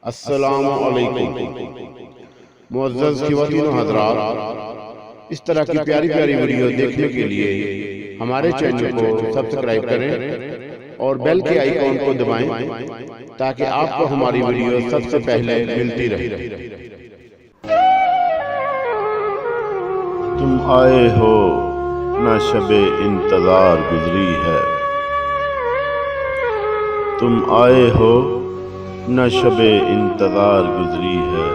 अस्सलामु अलैकुम। मुअज़्ज़ज़ ख़वातीन व हज़रात, इस तरह की प्यारी प्यारी वीडियो देखने के लिए हमारे चैनल को सब्सक्राइब करें और बेल के आइकॉन को दबाएं ताकि आपको हमारी वीडियो सबसे पहले मिलती रहे। तुम आए हो ना शबे इंतजार गुजरी है, तुम आए हो न शबे इंतजार गुजरी है।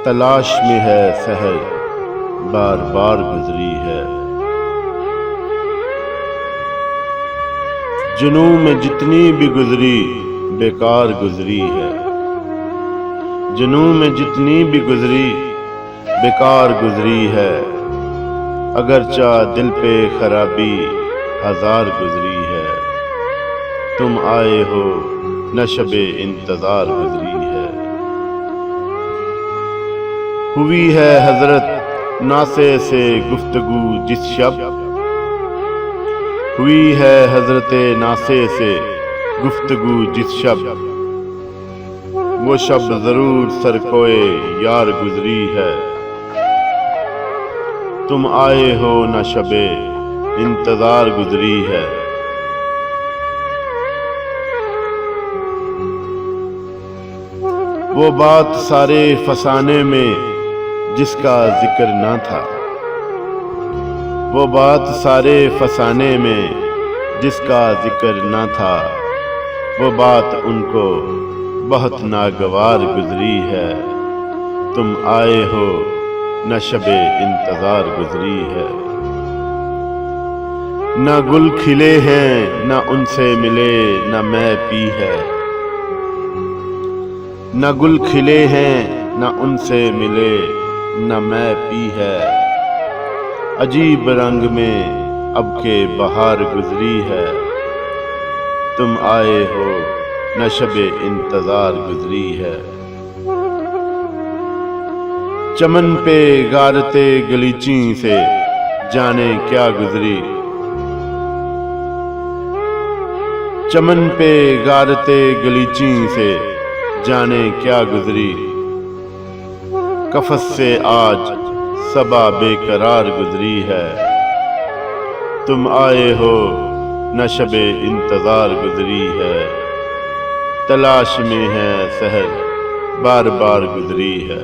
तलाश में है सहर बार बार गुजरी है। जुनू में जितनी भी गुजरी बेकार गुजरी है। जुनू में जितनी भी गुजरी बेकार गुजरी है। अगरचा दिल पे खराबी हजार गुजरी है। तुम आए हो न शबे इंतजार गुजरी है। हुई है हजरत नासे से गुफ्तगू जिस शब, हुई है हजरत नासे से गुफ्तगू जिस शब, वो शब जरूर सरकोए यार गुजरी है। तुम आए हो न शबे इंतजार गुजरी है। वो बात सारे फसाने में जिसका जिक्र ना था, वो बात सारे फसाने में जिसका जिक्र ना था, वो बात उनको बहुत नागवार गुजरी है। तुम आए हो न शबे इंतजार गुजरी है। न गुल खिले हैं न उनसे मिले न मैं पी है, न गुल खिले हैं न उनसे मिले न मैं पी है। अजीब रंग में अब के बहार गुजरी है। तुम आए हो न शबे इंतजार गुजरी है। चमन पे गारते गलीची से जाने क्या गुजरी, चमन पे गारते गलीची से जाने क्या गुजरी। कफस से आज सबा बेकरार गुजरी है। तुम आए हो न शबे इंतजार गुजरी है। तलाश में है सहर बार बार गुजरी है।